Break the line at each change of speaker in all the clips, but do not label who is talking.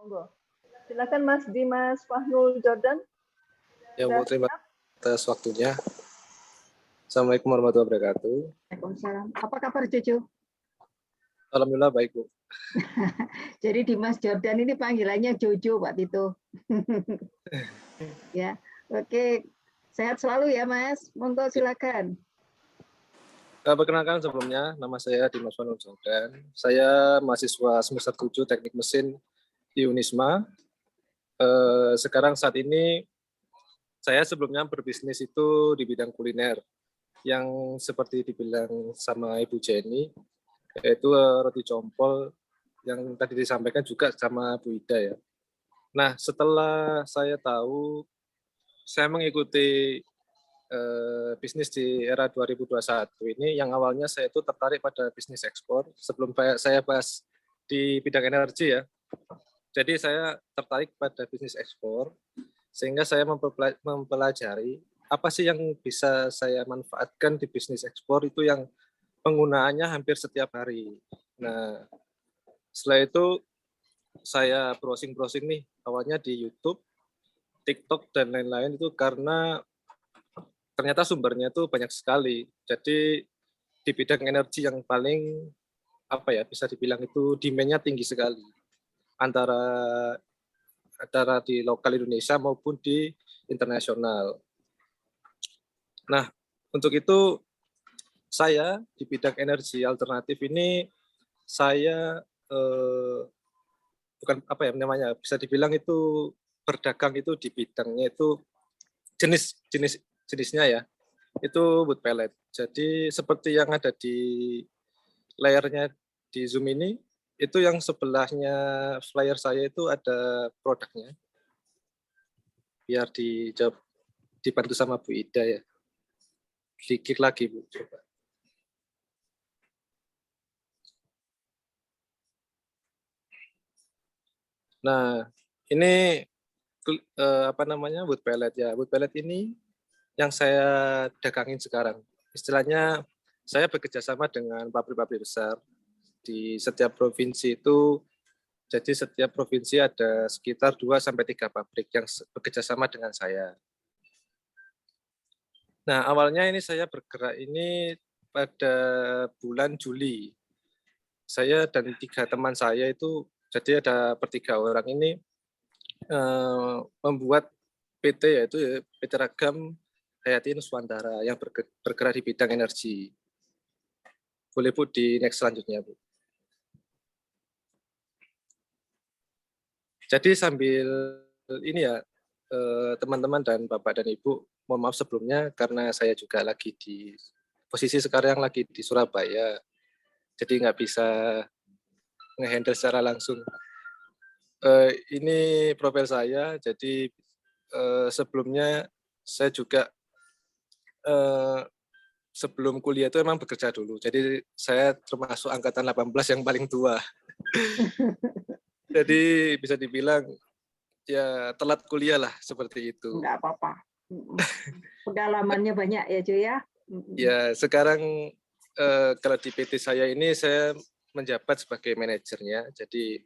Monggo. Silakan Mas Dimas Fahnul Jordan.
Ya Bu, terima kasih atas waktunya. Assalamualaikum warahmatullahi wabarakatuh.
Waalaikumsalam. Apa kabar Cucu?
Alhamdulillah baik Bu.
Jadi Dimas Jordan ini panggilannya Jojo Pak Tito. Ya, oke. Sehat selalu ya Mas. Monggo silakan.
Perkenalkan sebelumnya, nama saya Dimas Fahnul Jordan. Saya mahasiswa semester 7 Teknik Mesin di Unisma. Sekarang saat ini saya sebelumnya berbisnis itu di bidang kuliner yang seperti dibilang sama Ibu Jenny, yaitu roti compol yang tadi disampaikan juga sama Bu Ida ya. Nah, setelah saya tahu, saya mengikuti bisnis di era 2021 ini, yang awalnya saya itu tertarik pada bisnis ekspor. Sebelum saya bahas di bidang energi ya, jadi saya tertarik pada bisnis ekspor, sehingga saya mempelajari apa sih yang bisa saya manfaatkan di bisnis ekspor itu yang penggunaannya hampir setiap hari. Nah, setelah itu saya browsing-browsing nih, awalnya di YouTube, TikTok, dan lain-lain itu karena ternyata sumbernya itu banyak sekali. Jadi di bidang energi yang paling bisa dibilang itu demand-nya tinggi sekali antara di lokal Indonesia maupun di internasional. Nah, untuk itu saya di bidang energi alternatif ini saya bukan bisa dibilang itu berdagang itu di bidangnya itu jenisnya ya, itu wood pellet. Jadi seperti yang ada di layarnya di Zoom ini, itu yang sebelahnya flyer saya itu ada produknya. Biar dijawab, dibantu sama Bu Ida ya. Diklik lagi Bu, coba. Nah, ini wood pellet ya. Wood pellet ini yang saya dagangin sekarang. Istilahnya saya bekerja sama dengan pabrik-pabrik besar di setiap provinsi itu. Jadi setiap provinsi ada sekitar 2-3 pabrik yang bekerja sama dengan saya. Nah, awalnya ini saya bergerak ini pada bulan Juli. Saya dan 3 teman saya itu, jadi ada bertiga orang ini membuat PT, yaitu PT Ragam Hayati Nuswantara yang bergerak di bidang energi. Boleh Bu di next selanjutnya Bu. Jadi sambil ini ya, teman-teman dan Bapak dan Ibu, mohon maaf sebelumnya karena saya juga lagi di posisi sekarang lagi di Surabaya, jadi nggak bisa nge-handle secara langsung. Ini profil saya, jadi sebelumnya saya juga sebelum kuliah itu emang bekerja dulu, jadi saya termasuk angkatan 18 yang paling tua. Jadi bisa dibilang ya telat kuliah lah seperti itu.
Enggak apa-apa. Pengalamannya banyak ya cuy ya.
Ya sekarang kalau di PT saya ini saya menjabat sebagai manajernya. Jadi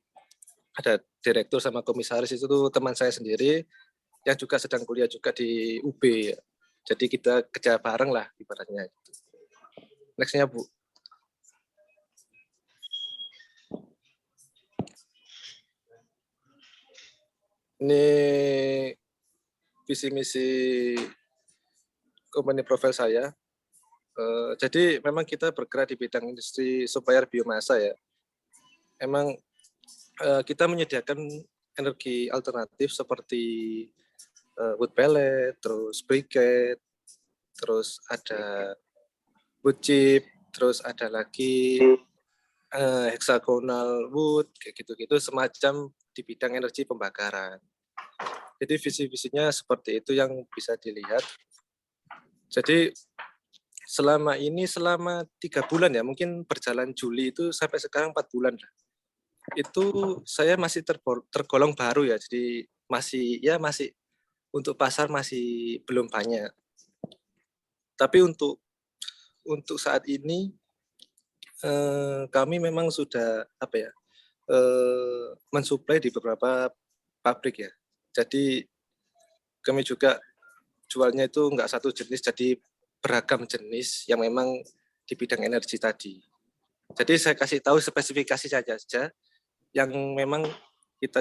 ada direktur sama komisaris itu tuh teman saya sendiri yang juga sedang kuliah juga di UB. Jadi kita kerja bareng lah ibaratnya. Nextnya Bu. Ini visi misi company profile saya. Jadi memang kita bergerak di bidang industri supplier biomasa ya. Emang kita menyediakan energi alternatif seperti wood pellet, terus briquette, terus ada wood chip, terus ada lagi hexagonal wood, kayak gitu-gitu, semacam di bidang energi pembakaran. Jadi visi-visinya seperti itu yang bisa dilihat. Jadi selama 3 bulan ya, mungkin berjalan Juli itu sampai sekarang 4 bulan lah. Itu saya masih tergolong baru ya, jadi masih untuk pasar masih belum banyak. Tapi untuk saat ini kami memang sudah mensuplai di beberapa pabrik ya. Jadi kami juga jualnya itu enggak satu jenis, jadi beragam jenis yang memang di bidang energi tadi. Jadi saya kasih tahu spesifikasi saja yang memang kita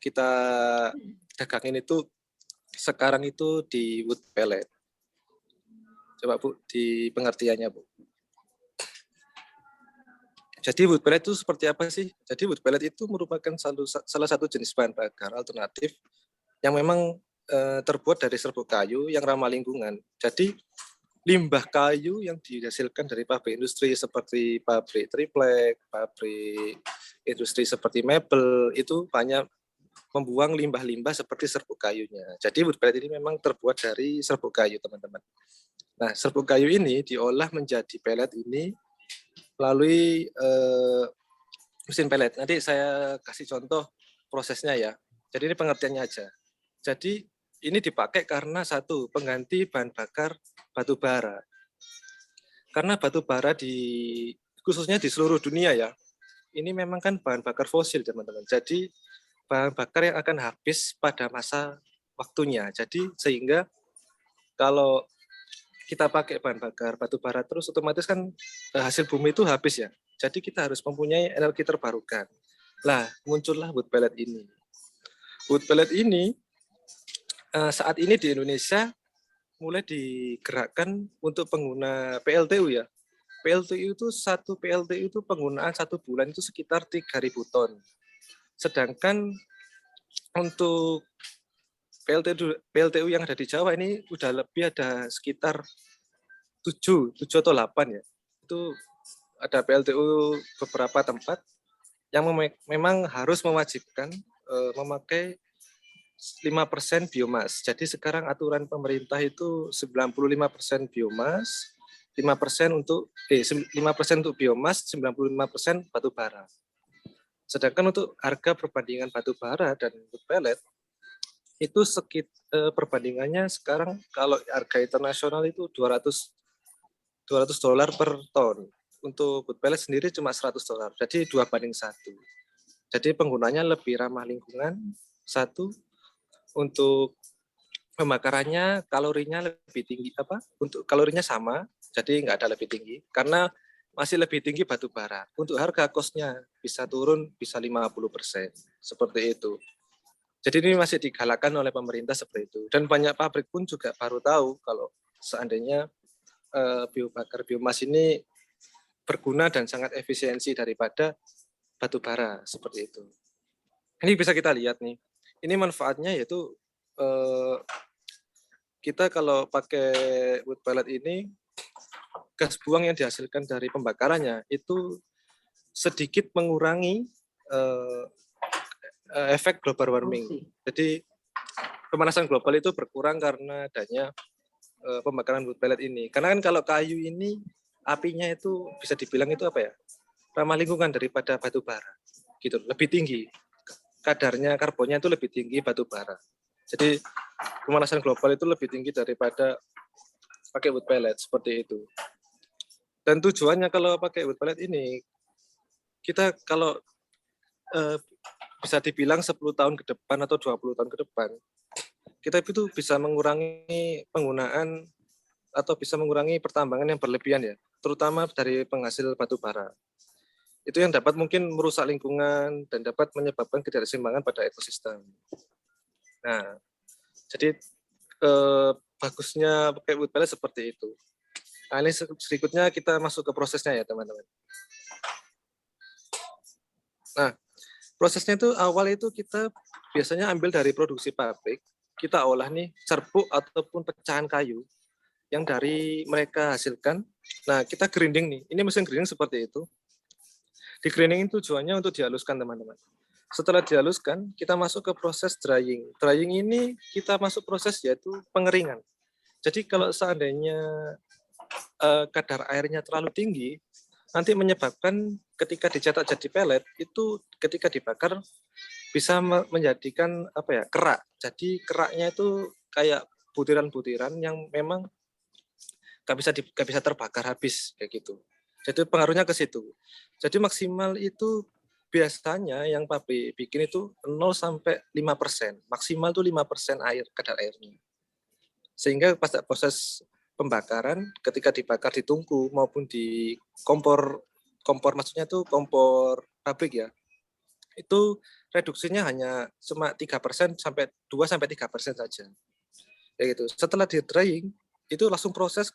kita dagangin itu sekarang itu di wood pellet. Coba Bu, di pengertiannya Bu. Jadi wood pellet itu seperti apa sih? Jadi wood pellet itu merupakan salah satu jenis bahan bakar alternatif yang memang terbuat dari serbuk kayu yang ramah lingkungan. Jadi limbah kayu yang dihasilkan dari pabrik industri seperti pabrik triplek, pabrik industri seperti mebel, itu banyak membuang limbah-limbah seperti serbuk kayunya. Jadi wood pellet ini memang terbuat dari serbuk kayu, teman-teman. Nah, serbuk kayu ini diolah menjadi pellet ini melalui mesin pellet. Nanti saya kasih contoh prosesnya ya. Jadi ini pengertiannya aja. Jadi ini dipakai karena satu, pengganti bahan bakar batu bara. Karena batu bara khususnya di seluruh dunia ya, ini memang kan bahan bakar fosil teman-teman. Jadi bahan bakar yang akan habis pada masa waktunya. Jadi sehingga kalau kita pakai bahan bakar batu bara terus otomatis kan hasil bumi itu habis ya. Jadi kita harus mempunyai energi terbarukan. Lah, muncullah wood pellet ini. Wood pellet ini saat ini di Indonesia mulai digerakkan untuk pengguna PLTU ya. PLTU itu satu PLTU itu penggunaan 1 bulan itu sekitar 3.000 ton. Sedangkan untuk PLTU yang ada di Jawa ini udah lebih ada sekitar 7 atau 8 ya. Itu ada PLTU beberapa tempat yang memang harus mewajibkan memakai 5% biomas. Jadi sekarang aturan pemerintah itu 95% biomas, 5% untuk 5% untuk biomas, 95% batu bara. Sedangkan untuk harga perbandingan batu bara dan wood pellet itu perbandingannya sekarang kalau harga internasional itu $200 per ton. Untuk wood pellet sendiri cuma $100. Jadi 2:1. Jadi penggunanya lebih ramah lingkungan. Satu, untuk pembakarannya kalorinya lebih tinggi untuk kalorinya sama, jadi nggak ada lebih tinggi karena masih lebih tinggi batu bara. Untuk harga kosnya bisa turun bisa 50%, seperti itu. Jadi ini masih digalakkan oleh pemerintah seperti itu. Dan banyak pabrik pun juga baru tahu kalau seandainya biomas ini berguna dan sangat efisiensi daripada batu bara, seperti itu. Ini bisa kita lihat nih. Ini manfaatnya yaitu kita kalau pakai wood pellet ini, gas buang yang dihasilkan dari pembakarannya itu sedikit mengurangi efek global warming. Jadi pemanasan global itu berkurang karena adanya pembakaran wood pellet ini. Karena kan kalau kayu ini apinya itu bisa dibilang itu ramah lingkungan daripada batu bara, gitu, lebih tinggi. Kadarnya karbonnya itu lebih tinggi batu bara. Jadi pemanasan global itu lebih tinggi daripada pakai wood pellet, seperti itu. Dan tujuannya kalau pakai wood pellet ini, kita kalau bisa dibilang 10 tahun ke depan atau 20 tahun ke depan, kita itu bisa mengurangi penggunaan atau bisa mengurangi pertambangan yang berlebihan ya, terutama dari penghasil batu bara. Itu yang dapat mungkin merusak lingkungan dan dapat menyebabkan ketidakseimbangan pada ekosistem. Nah, jadi bagusnya pakai wood pellet seperti itu. Nah, ini berikutnya kita masuk ke prosesnya ya teman-teman. Nah, prosesnya itu awal itu kita biasanya ambil dari produksi pabrik, kita olah nih serbuk ataupun pecahan kayu yang dari mereka hasilkan. Nah, kita grinding nih. Ini mesin grinding seperti itu. Di grinding itu tujuannya untuk dihaluskan teman-teman. Setelah dihaluskan, kita masuk ke proses drying. Drying ini kita masuk proses yaitu pengeringan. Jadi kalau seandainya kadar airnya terlalu tinggi, nanti menyebabkan ketika dicetak jadi pellet, itu ketika dibakar bisa menjadikan kerak. Jadi keraknya itu kayak butiran-butiran yang memang nggak bisa terbakar habis kayak gitu. Jadi pengaruhnya ke situ. Jadi maksimal itu biasanya yang pabrik bikin itu 0 sampai 5%, maksimal tuh 5% air, kadar airnya. Sehingga pada proses pembakaran, ketika dibakar di tungku maupun di kompor maksudnya tuh kompor pabrik ya, itu reduksinya hanya cuma 3% sampai 2 sampai 3% saja. Ya gitu. Setelah di drying, itu langsung proses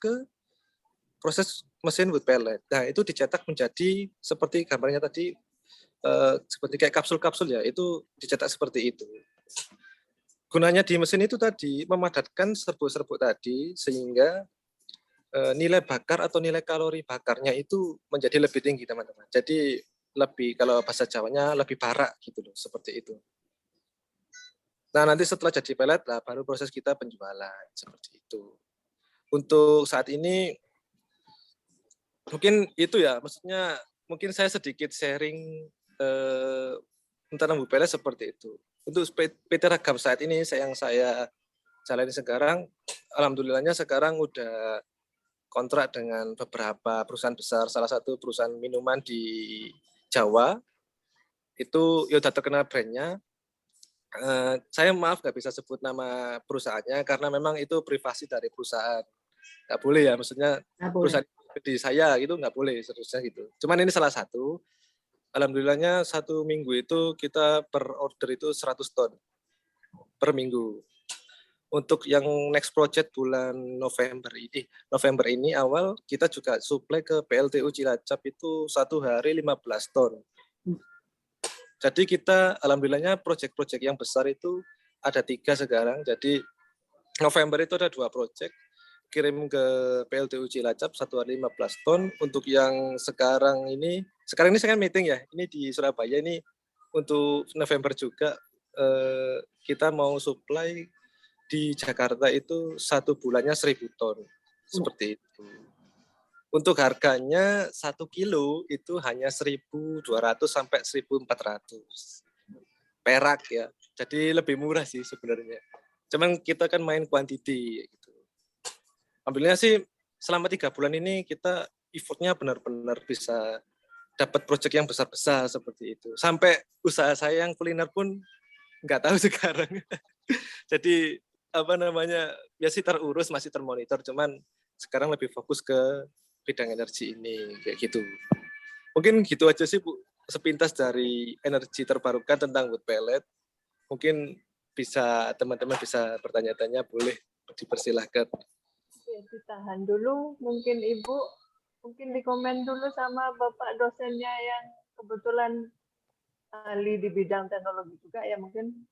mesin wood pellet. Nah, itu dicetak menjadi seperti gambarnya tadi, seperti kayak kapsul-kapsul ya, itu dicetak seperti itu. Gunanya di mesin itu tadi memadatkan serbuk-serbuk tadi sehingga nilai bakar atau nilai kalori bakarnya itu menjadi lebih tinggi, teman-teman. Jadi lebih, kalau bahasa Jawanya lebih barak gitu loh, seperti itu. Nah, nanti setelah jadi pelet, nah, baru proses kita penjualan seperti itu. Untuk saat ini mungkin itu ya, maksudnya mungkin saya sedikit sharing tentang Bu Pelet seperti itu. Untuk PT Ragam saat ini yang saya jalani sekarang, alhamdulillahnya sekarang udah kontrak dengan beberapa perusahaan besar, salah satu perusahaan minuman di Jawa, itu ya udah terkenal brandnya. Saya maaf nggak bisa sebut nama perusahaannya karena memang itu privasi dari perusahaan. Nggak boleh ya, maksudnya perusahaan di saya gitu nggak boleh seterusnya gitu. Cuman ini salah satu. Alhamdulillahnya 1 minggu itu kita per order itu 100 ton per minggu. Untuk yang next project bulan November ini awal kita juga suplai ke PLTU Cilacap itu 1 hari 15 ton. Jadi kita alhamdulillahnya project-project yang besar itu ada 3 sekarang. Jadi November itu ada 2 project kirim ke PLTU Cilacap 1 hari 15 ton. Untuk yang sekarang ini saya kan meeting ya, ini di Surabaya ini untuk November juga kita mau supply di Jakarta itu 1 bulannya 1.000 ton seperti itu. Untuk harganya 1 kilo itu hanya 1.200 sampai 1.400 perak ya. Jadi lebih murah sih sebenarnya. Cuman kita kan main quantity gitu. Alhamdulillah sih selama 3 bulan ini kita effortnya benar-benar bisa dapat proyek yang besar-besar seperti itu. Sampai usaha saya yang kuliner pun nggak tahu sekarang. Jadi ya sih terurus, masih termonitor. Cuman sekarang lebih fokus ke bidang energi ini kayak gitu. Mungkin gitu aja sih Bu, sepintas dari energi terbarukan tentang wood pellet. Mungkin teman-teman bisa bertanya-tanya, boleh dipersilahkan.
Oke, ditahan dulu, mungkin Ibu, mungkin dikomen dulu sama Bapak dosennya yang kebetulan ahli di bidang teknologi juga ya, mungkin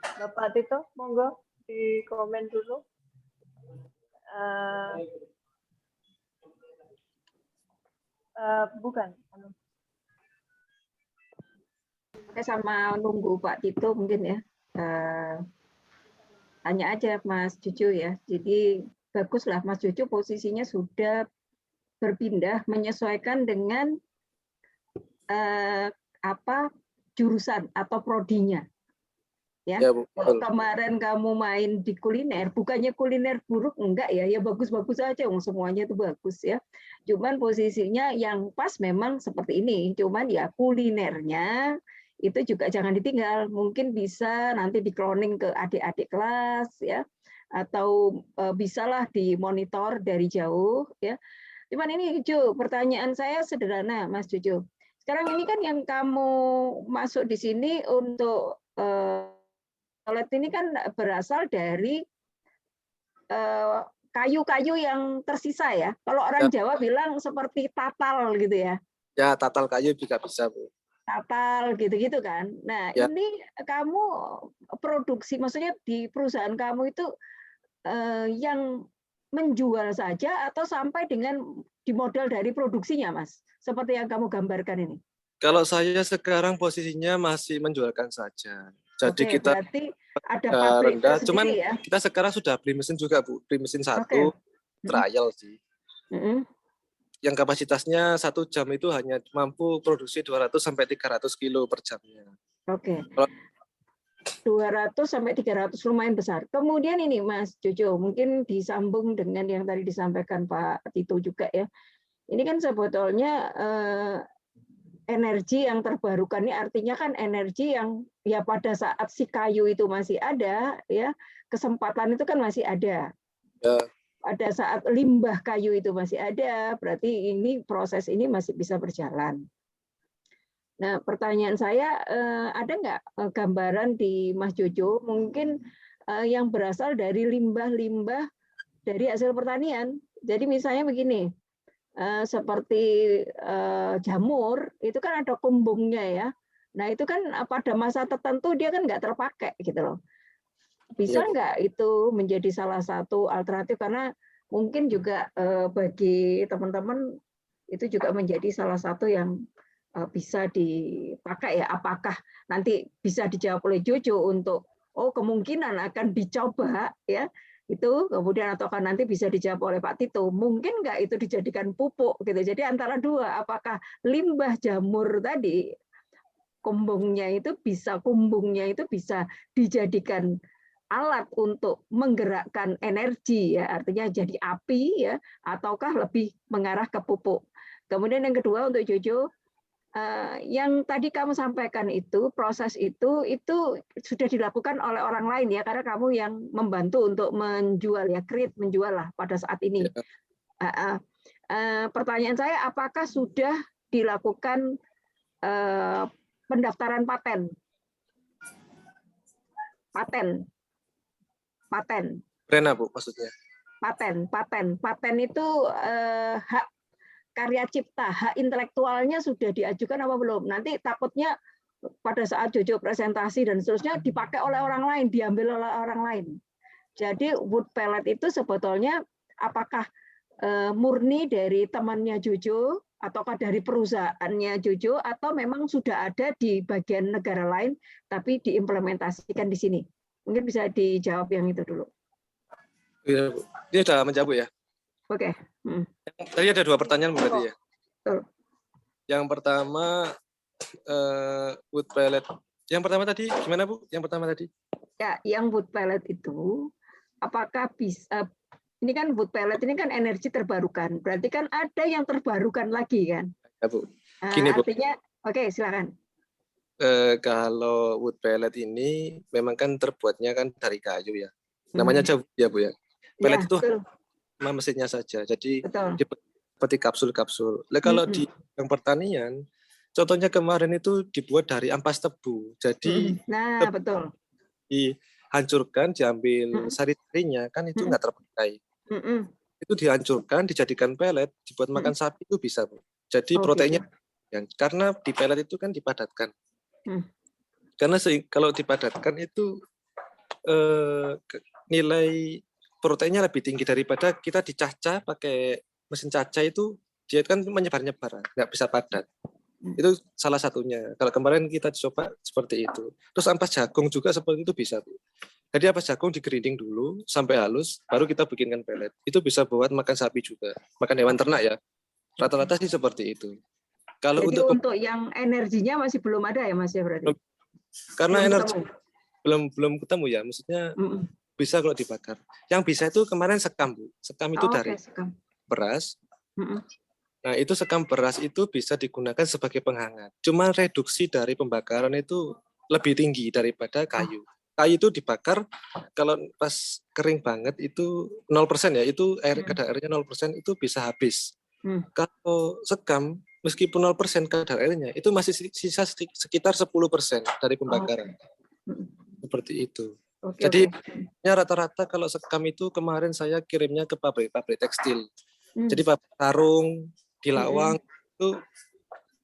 Bapak Tito, monggo dikomen dulu. Bukan.
Oke, sama nunggu Pak Tito mungkin ya. Tanya aja Mas Cucu ya. Jadi baguslah Mas Cucu posisinya sudah berpindah menyesuaikan dengan jurusan atau prodinya. Ya, kalau kemarin kamu main di kuliner, bukannya kuliner buruk, enggak ya, ya bagus-bagus aja, semuanya itu bagus ya. Cuman posisinya yang pas memang seperti ini, cuman ya kulinernya itu juga jangan ditinggal, mungkin bisa nanti di cloning ke adik-adik kelas ya, atau bisalah dimonitor dari jauh ya. Cuman ini Cucu, pertanyaan saya sederhana Mas Cucu. Sekarang ini kan yang kamu masuk di sini untuk pellet ini kan berasal dari kayu-kayu yang tersisa ya. Kalau orang Jawa bilang seperti tatal gitu ya.
Ya, tatal kayu juga bisa, Bu.
Tatal gitu-gitu kan. Nah, ya. Ini kamu produksi, maksudnya di perusahaan kamu itu yang menjual saja atau sampai dengan di modal dari produksinya, Mas? Seperti yang kamu gambarkan ini.
Kalau saya sekarang posisinya masih menjualkan saja. Jadi kita
berarti ada pabrik
rendah. Cuman
ya?
Kita sekarang sudah beli mesin juga, Bu. Beli mesin 1 trial sih. Yang kapasitasnya 1 jam itu hanya mampu produksi 200 sampai 300 kilo per jamnya.
Oke. 200 sampai 300 lumayan besar. Kemudian ini Mas Jojo, mungkin disambung dengan yang tadi disampaikan Pak Tito juga ya. Ini kan sebetulnya energi yang terbarukan ini artinya kan energi yang ya pada saat si kayu itu masih ada, ya kesempatan itu kan masih ada.
Ya.
Pada saat limbah kayu itu masih ada, berarti ini proses ini masih bisa berjalan. Nah, pertanyaan saya, ada nggak gambaran di Mas Jojo mungkin yang berasal dari limbah-limbah dari hasil pertanian? Jadi misalnya begini, seperti jamur itu kan ada kumbungnya ya. Nah itu kan pada masa tertentu dia kan nggak terpakai gitu loh. Bisa nggak itu menjadi salah satu alternatif, karena mungkin juga bagi teman-teman itu juga menjadi salah satu yang bisa dipakai ya. Apakah nanti bisa dijawab oleh Jojo untuk kemungkinan akan dicoba ya itu, kemudian ataukah nanti bisa dijawab oleh Pak Tito, mungkin nggak itu dijadikan pupuk gitu. Jadi antara dua, apakah limbah jamur tadi kumbungnya itu bisa dijadikan alat untuk menggerakkan energi ya, artinya jadi api ya, ataukah lebih mengarah ke pupuk. Kemudian yang kedua untuk Jojo, yang tadi kamu sampaikan itu proses itu sudah dilakukan oleh orang lain ya, karena kamu yang membantu untuk menjual ya, create menjual lah pada saat ini. Pertanyaan saya, apakah sudah dilakukan pendaftaran paten?
Brand Bu maksudnya?
Paten itu hak karya cipta, hak intelektualnya sudah diajukan apa belum? Nanti takutnya pada saat Jojo presentasi dan seterusnya dipakai oleh orang lain, diambil oleh orang lain. Jadi wood pellet itu sebetulnya apakah murni dari temannya Jojo, ataukah dari perusahaannya Jojo, atau memang sudah ada di bagian negara lain tapi diimplementasikan di sini? Mungkin bisa dijawab yang itu dulu.
Iya, Bu. Ini sudah menjawab ya?
Oke.
Tadi ada 2 pertanyaan berarti ya?
Betul.
Yang pertama wood pellet. Yang pertama tadi gimana Bu? Yang pertama tadi?
Ya, yang wood pellet itu apakah bisa, ini kan wood pellet ini kan energi terbarukan. Berarti kan ada yang terbarukan lagi kan?
Ya Bu. Gini Bu.
Artinya, oke, silakan.
Kalau wood pellet ini memang kan terbuatnya kan dari kayu ya. Namanya aja ya Bu ya. Pellet itu cuma mesinnya saja. Jadi seperti kapsul-kapsul. Nah, kalau di yang pertanian, contohnya kemarin itu dibuat dari ampas tebu. Jadi
betul.
Dihancurkan, diambil sari-sarinya kan itu nggak terpakai. Itu dihancurkan, dijadikan pelet, dibuat makan sapi itu bisa Bu. Jadi proteinnya karena di pelet itu kan dipadatkan. Karena kalau dipadatkan itu nilai proteinnya lebih tinggi daripada kita dicacah pakai mesin cacah, itu dia kan menyebar-nyebar, nggak bisa padat. Itu salah satunya. Kalau kemarin kita coba seperti itu. Terus ampas jagung juga seperti itu bisa Bu. Jadi ampas jagung di-grinding dulu sampai halus, baru kita bikinkan pelet. Itu bisa buat makan sapi juga, makan hewan ternak ya. Rata-rata sih seperti itu. Kalau
jadi untuk yang energinya masih belum ada ya Mas ya berarti?
Karena energi belum ketemu ya, maksudnya bisa kalau dibakar. Yang bisa itu kemarin sekam Bu. Sekam itu dari beras. Nah itu sekam beras itu bisa digunakan sebagai penghangat. Cuma reduksi dari pembakaran itu lebih tinggi daripada kayu. Kayu itu dibakar kalau pas kering banget itu 0% ya, itu kadar airnya 0% itu bisa habis. Kalau sekam meskipun 0% kadar airnya itu masih sisa sekitar 10% dari pembakaran. Seperti itu. Jadi rata-rata kalau sekam itu kemarin saya kirimnya ke pabrik tekstil. Jadi pabrik sarung di Lawang itu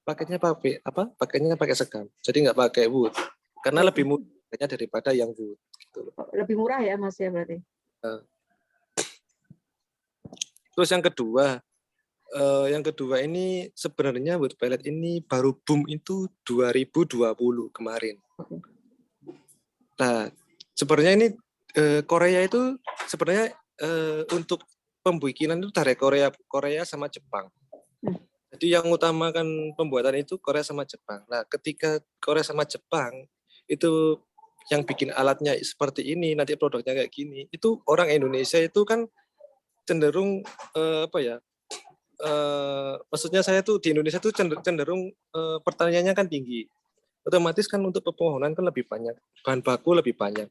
pakainya pakai sekam. Jadi nggak pakai wood karena lebih murah daripada yang wood. Gitu.
Lebih murah ya Mas ya berarti.
Terus yang kedua ini sebenarnya wood pellet ini baru boom itu 2020 kemarin. Nah sebenarnya ini Korea itu sebenarnya untuk pembikinan itu dari Korea sama Jepang. Jadi yang utamakan pembuatan itu Korea sama Jepang. Nah, ketika Korea sama Jepang itu yang bikin alatnya seperti ini, nanti produknya kayak gini, itu orang Indonesia itu kan cenderung maksudnya saya tuh di Indonesia tuh cenderung pertaniannya kan tinggi. Otomatis kan untuk pepohonan kan lebih banyak, bahan baku lebih banyak.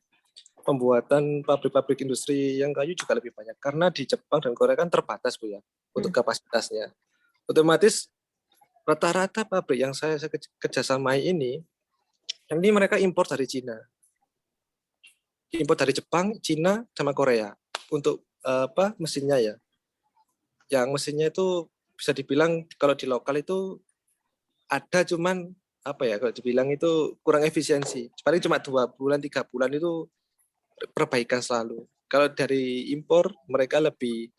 Pembuatan pabrik-pabrik industri yang kayu juga lebih banyak. Karena di Jepang dan Korea kan terbatas Bu ya, untuk kapasitasnya. Otomatis rata-rata pabrik yang saya kerjasamai ini mereka impor dari Cina. Impor dari Jepang, Cina, sama Korea. Untuk mesinnya ya. Yang mesinnya itu bisa dibilang kalau di lokal itu ada cuman kalau dibilang itu kurang efisiensi. Paling cuma 2 bulan, 3 bulan itu perbaikan selalu. Kalau dari impor mereka lebih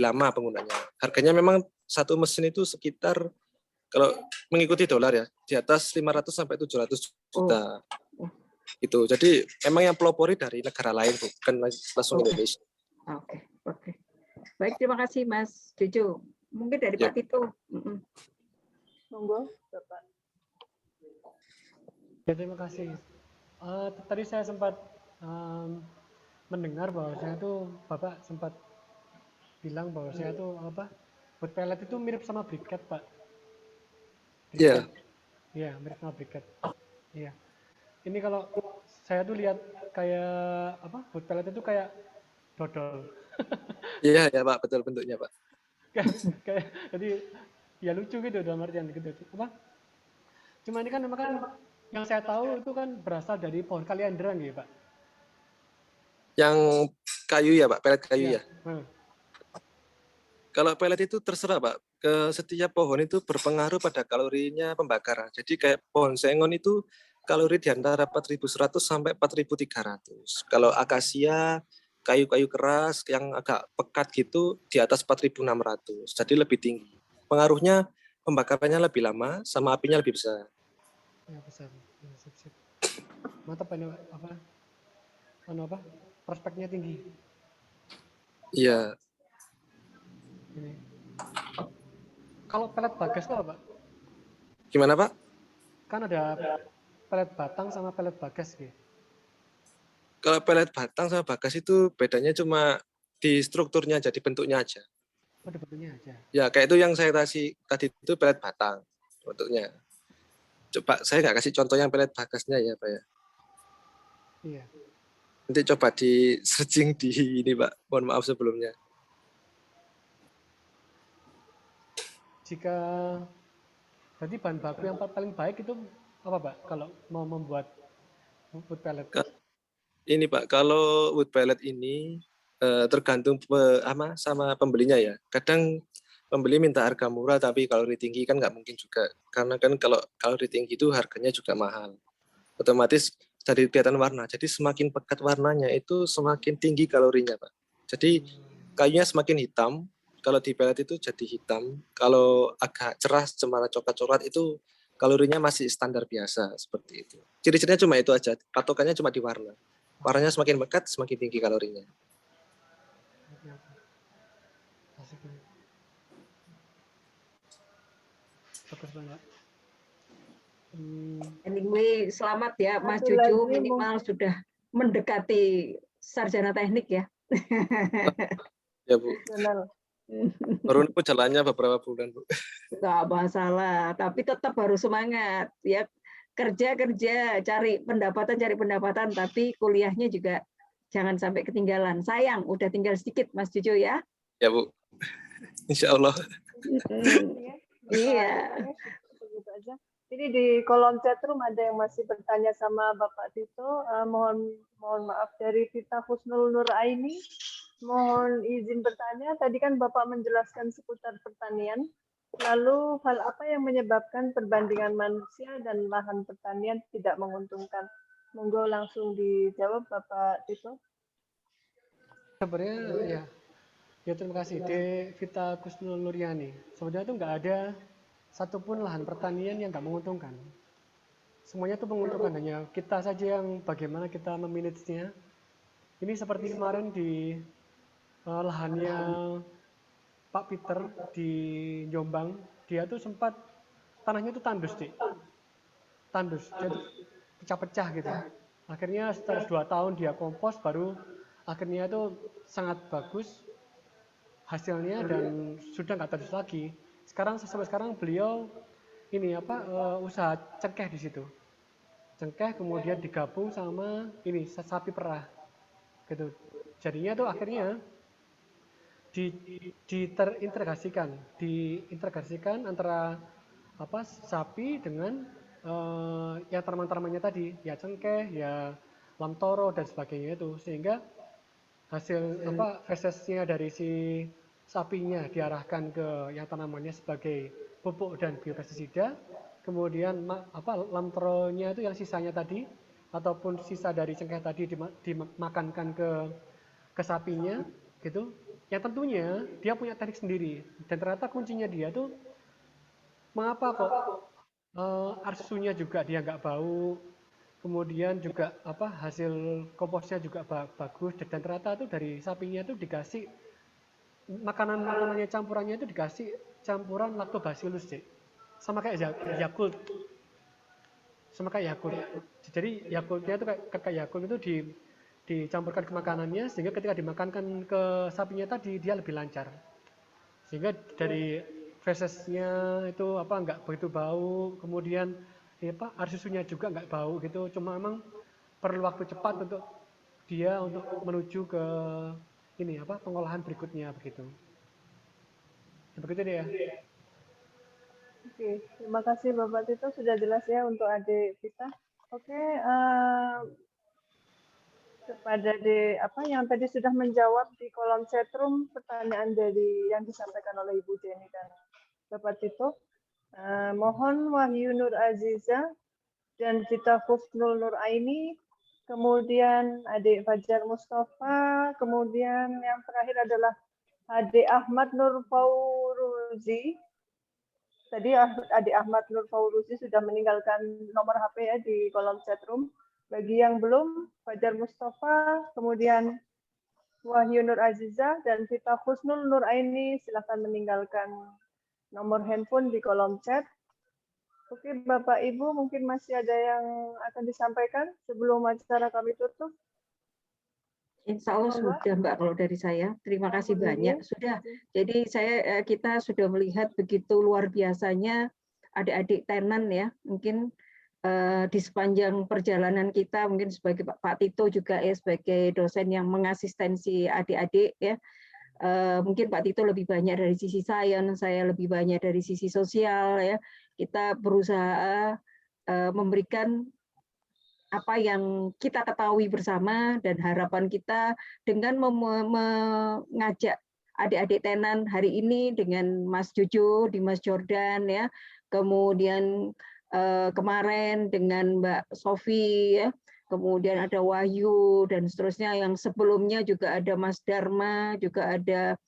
lama penggunanya. Harganya memang satu mesin itu sekitar kalau mengikuti dolar ya di atas 500 sampai 700 juta. Gitu. Jadi memang yang pelopori dari negara lain bukan langsung Indonesia.
Oke. Baik, terima kasih Mas Jojo. Mungkin dari Pak Tito.
Monggo, Bapak.
Ya, terima kasih. Tadi saya sempat mendengar bahwa saya tuh Bapak sempat bilang bahwa saya tuh wood pellet itu mirip sama briquette, Pak.
Iya.
Iya, mirip sama briquette. Iya. Ini kalau saya tuh lihat kayak wood pellet itu kayak dodol.
Iya ya Pak, betul bentuknya Pak.
kayak jadi ya lucu gitu dalam artian gitu. Cuma ini kan memang kan yang saya tahu itu kan berasal dari pohon kaliandra gitu Pak.
Yang kayu ya Pak, pelet kayu ya.
Hmm.
Kalau pelet itu terserah Pak, ke setiap pohon itu berpengaruh pada kalorinya pembakaran. Jadi kayak pohon sengon itu kalori di antara 4.100 sampai 4.300. Kalau akasia, kayu-kayu keras yang agak pekat gitu di atas 4.600. Jadi lebih tinggi. Pengaruhnya pembakarannya lebih lama sama apinya lebih besar.
Ya besar. Ya, sip. Mantap ini prospeknya tinggi.
Iya.
Ini. Kalau pelet bagas itu apa?
Gimana Pak?
Kan ada pelet batang sama pelet bagas gitu.
Kalau pelet batang sama bagas itu bedanya cuma di strukturnya aja, di bentuknya aja.
Oh, di bentuknya aja.
Ya, kayak itu yang saya kasih tadi itu pelet batang bentuknya. Coba saya nggak kasih contoh yang pelet bagasnya ya Pak ya.
Iya.
Nanti coba di searching di ini Pak. Mohon maaf sebelumnya.
Jika berarti bahan baku yang paling baik itu apa Pak kalau mau membuat wood pellet?
Ini Pak, kalau wood pellet ini tergantung sama pembelinya ya. Kadang pembeli minta harga murah tapi kalori tinggi kan nggak mungkin juga. Karena kan kalau kalori tinggi itu harganya juga mahal. Otomatis dari kelihatan warna. Jadi semakin pekat warnanya itu semakin tinggi kalorinya Pak. Jadi kayunya semakin hitam. Kalau di pellet itu jadi hitam. Kalau agak cerah, cemara coklat-coklat itu kalorinya masih standar biasa seperti itu. Ciri-cirinya cuma itu aja. Patokannya cuma di warna. Warnanya semakin pekat, semakin tinggi kalorinya.
Bagus banget.
Anyway, selamat ya Mas Jojo, minimal sudah mendekati sarjana teknik ya.
Ya Bu. Baru itu jalannya beberapa bulan Bu.
Nggak masalah, tapi tetap harus semangat ya. Kerja, cari pendapatan, tapi kuliahnya juga jangan sampai ketinggalan. Sayang, udah tinggal sedikit Mas Jojo ya.
Ya Bu. Insya Allah.
Iya.
Begitu aja. Ini di kolom chatroom ada yang masih bertanya sama Bapak Tito. Mohon maaf dari Tita Husnul Nur Aini. Mohon izin bertanya. Tadi kan Bapak menjelaskan seputar pertanian. Lalu hal apa yang menyebabkan perbandingan manusia dan lahan pertanian tidak menguntungkan? Monggo langsung dijawab Bapak Tito.
Sebenarnya ya terima kasih Devita Kusnul Nuryani. Sebenarnya itu nggak ada satupun lahan pertanian yang nggak menguntungkan. Semuanya itu menguntungkan, hanya kita saja yang bagaimana kita memanagenya. Ini seperti kemarin di lahannya Pak Peter di Jombang, dia tuh sempat tanahnya itu tandus, dia tuh pecah-pecah gitu. Akhirnya setelah 2 tahun dia kompos, baru akhirnya itu sangat bagus. hasilnya dan sudah nggak terus lagi. Sekarang sampai sekarang beliau ini usaha cengkeh di situ. Cengkeh kemudian digabung sama ini sapi perah gitu. Jadinya tuh akhirnya diintegrasikan antara sapi dengan ya tanaman-tanamannya tadi, ya cengkeh, ya lamtoro dan sebagainya itu, sehingga hasil fesesnya dari si sapinya diarahkan ke yang tanamannya sebagai pupuk dan biopestisida, kemudian lamtoronya itu yang sisanya tadi ataupun sisa dari cengkeh tadi dimakankan ke sapinya gitu. Yang tentunya dia punya teknik sendiri dan ternyata kuncinya dia tuh mengapa kok arsunya juga dia nggak bau, kemudian juga hasil komposnya juga bagus dan ternyata tuh dari sapinya tuh dikasih makanannya campurannya itu dikasih campuran lactobacillus sih, sama kayak Yakult, jadi Yakultnya itu kayak Yakult itu dicampurkan ke makanannya sehingga ketika dimakankan ke sapinya tadi dia lebih lancar, sehingga dari fesesnya itu nggak begitu bau, kemudian air susunya juga nggak bau gitu, cuma emang perlu waktu cepat untuk dia untuk menuju ke ini pengolahan berikutnya begitu deh ya.
Oke, terima kasih Bapak Tito, sudah jelas ya untuk adik kita. Oke, kepada yang tadi sudah menjawab di kolom chatroom pertanyaan dari yang disampaikan oleh Ibu Jenny dan Bapak Tito. Mohon Wahyu Nur Aziza dan Vita Husnul Nur Aini, kemudian adik Fajar Mustafa, kemudian yang terakhir adalah adik Ahmad Nur Fauruzi. Tadi adik Ahmad Nur Fauruzi sudah meninggalkan nomor HP ya di kolom chatroom. Bagi yang belum, Fajar Mustafa, kemudian Wahyu Nur Aziza, dan Vita Husnul Nur Aini, silakan meninggalkan nomor handphone di kolom chat. Oke, Bapak Ibu, mungkin masih ada yang akan disampaikan sebelum acara kami tutup?
Insya Allah sudah Mbak kalau dari saya. Terima kasih banyak. Sudah. Jadi kita sudah melihat begitu luar biasanya adik-adik tenan ya. Mungkin di sepanjang perjalanan kita, mungkin sebagai Pak Tito juga ya sebagai dosen yang mengasistensi adik-adik ya. Mungkin Pak Tito lebih banyak dari sisi sains, saya lebih banyak dari sisi sosial ya. Kita berusaha memberikan apa yang kita ketahui bersama dan harapan kita dengan mengajak adik-adik tenan hari ini dengan Mas Jojo, Dimas Jordan ya, kemudian kemarin dengan Mbak Sofi ya, kemudian ada Wahyu dan seterusnya, yang sebelumnya juga ada Mas Dharma, juga ada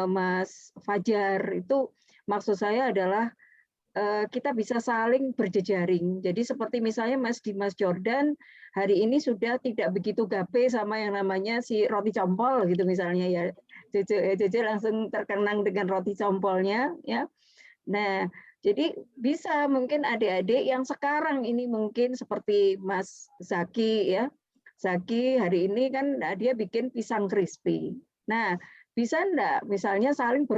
Mas Fajar. Itu maksud saya adalah kita bisa saling berjejaring. Jadi seperti misalnya Mas Dimas Jordan hari ini sudah tidak begitu gape sama yang namanya si roti compol gitu misalnya ya. Jojo langsung terkenang dengan roti compolnya ya. Nah, jadi bisa mungkin adik-adik yang sekarang ini mungkin seperti Mas Zaki ya. Zaki hari ini kan dia bikin pisang crispy. Nah, bisa enggak misalnya saling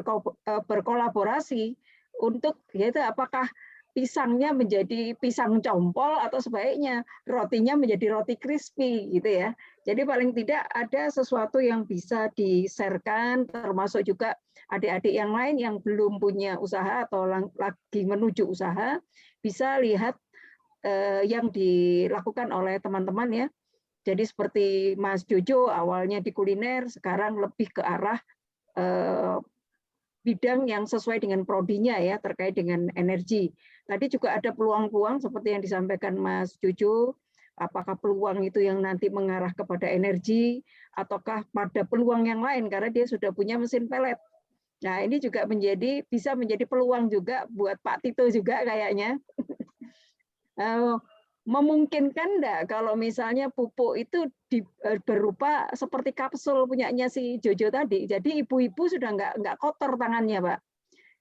berkolaborasi untuk yaitu apakah pisangnya menjadi pisang compol atau sebaiknya rotinya menjadi roti crispy gitu ya. Jadi paling tidak ada sesuatu yang bisa di-share-kan, termasuk juga adik-adik yang lain yang belum punya usaha atau lagi menuju usaha bisa lihat yang dilakukan oleh teman-teman ya. Jadi seperti Mas Jojo awalnya di kuliner, sekarang lebih ke arah bidang yang sesuai dengan prodinya ya terkait dengan energi. Tadi juga ada peluang-peluang seperti yang disampaikan Mas Jojo, apakah peluang itu yang nanti mengarah kepada energi ataukah pada peluang yang lain karena dia sudah punya mesin pelet. Nah, ini juga bisa menjadi peluang juga buat Pak Tito juga kayaknya. Memungkinkan enggak kalau misalnya pupuk itu berupa seperti kapsul punyanya si Jojo tadi. Jadi ibu-ibu sudah enggak kotor tangannya, Pak.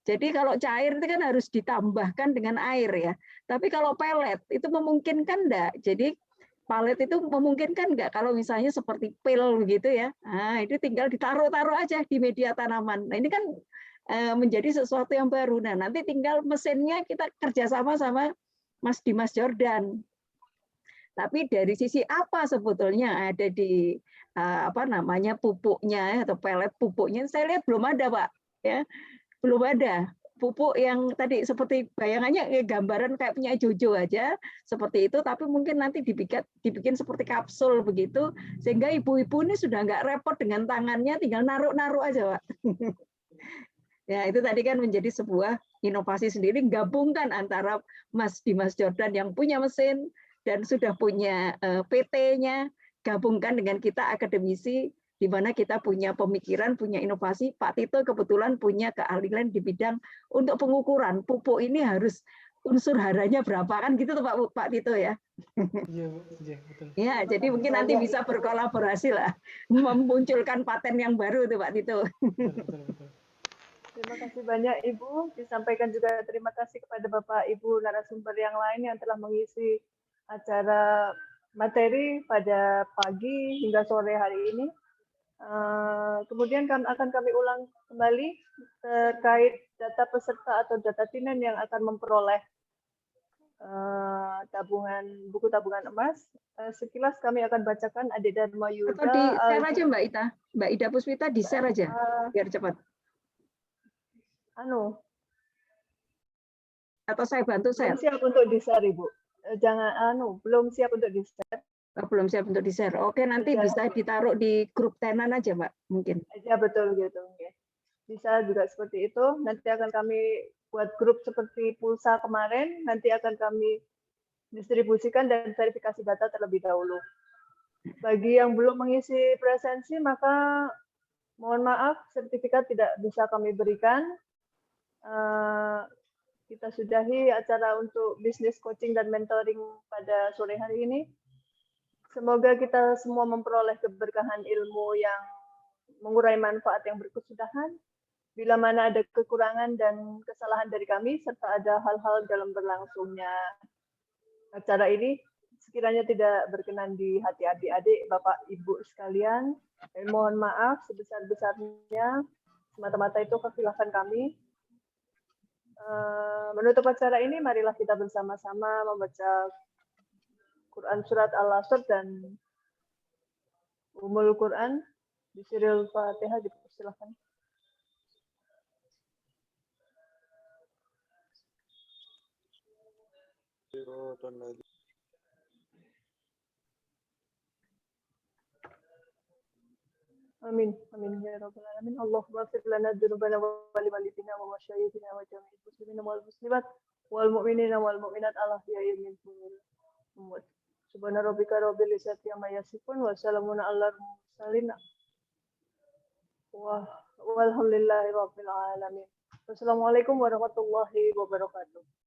Jadi kalau cair itu kan harus ditambahkan dengan air ya. Tapi kalau pelet itu memungkinkan enggak? Jadi palet itu memungkinkan nggak kalau misalnya seperti pil begitu ya? Nah, itu tinggal ditaruh-taruh aja di media tanaman. Nah, ini kan menjadi sesuatu yang baru. Nah, nanti tinggal mesinnya kita kerjasama sama Mas Dimas Jordan. Tapi dari sisi apa sebetulnya ada di apa namanya pupuknya atau pelet pupuknya? Saya lihat belum ada, Pak. Ya, belum ada pupuk yang tadi seperti bayangannya gambaran kayak punya Jojo aja seperti itu, tapi mungkin nanti dibikin seperti kapsul begitu, sehingga ibu-ibu ini sudah nggak repot dengan tangannya, tinggal naruh-naruh aja, Pak. Ya, itu tadi kan menjadi sebuah inovasi sendiri, gabungkan antara Mas Dimas Jordan yang punya mesin dan sudah punya PT-nya, gabungkan dengan kita akademisi, di mana kita punya pemikiran, punya inovasi. Pak Tito kebetulan punya keahlian di bidang untuk pengukuran pupuk ini harus unsur haranya berapa kan gitu tuh Pak Tito ya.
Iya, betul.
Ya, jadi mungkin nanti bisa berkolaborasi lah, memunculkan paten yang baru tuh Pak Tito.
Betul.
Terima kasih banyak Ibu. Disampaikan juga terima kasih kepada Bapak Ibu narasumber yang lain yang telah mengisi acara materi pada pagi hingga sore hari ini. Kemudian akan kami ulang kembali terkait data peserta atau data tinen yang akan memperoleh buku tabungan emas. Sekilas kami akan bacakan Adik Dharma Yuda.
Atau di share aja Mbak Ida Puspita di share aja biar cepat. Atau saya bantu share.
Belum siap untuk di-share, Ibu. Belum siap untuk di-share.
Belum siap untuk di-share. Oke, nanti bisa ditaruh di grup tenan aja, Mbak, mungkin.
Ya, betul gitu. Bisa juga seperti itu. Nanti akan kami buat grup seperti pulsa kemarin. Nanti akan kami distribusikan dan verifikasi data terlebih dahulu. Bagi yang belum mengisi presensi, maka mohon maaf, sertifikat tidak bisa kami berikan. Kita sudahi acara untuk bisnis coaching dan mentoring pada sore hari ini. Semoga kita semua memperoleh keberkahan ilmu yang mengurai manfaat yang berkesudahan. Bila mana ada kekurangan dan kesalahan dari kami, serta ada hal-hal dalam berlangsungnya acara ini, sekiranya tidak berkenan di hati adik-adik, Bapak, Ibu sekalian, mohon maaf sebesar-besarnya, semata-mata itu kekhilafan kami. Menutup acara ini, marilah kita bersama-sama membaca Quran Surat Al-Asr dan Ummul Quran di Siril Fatihah, dipersilakan. Amin. Amin ya rabbal alamin. Allahumma ighfir lana dzunubana wa liwalidina wa masyayikhina wa jami'il muslimina wal muslimat wal mu'minina wal mu'minat al-ahya'i minhum wal amwat. Subhana rabbika rabbil izzati amma yasifun wa salamun alal mursalin. Walhamdulillahi rabbil alamin. Wassalamualaikum warahmatullahi wabarakatuh.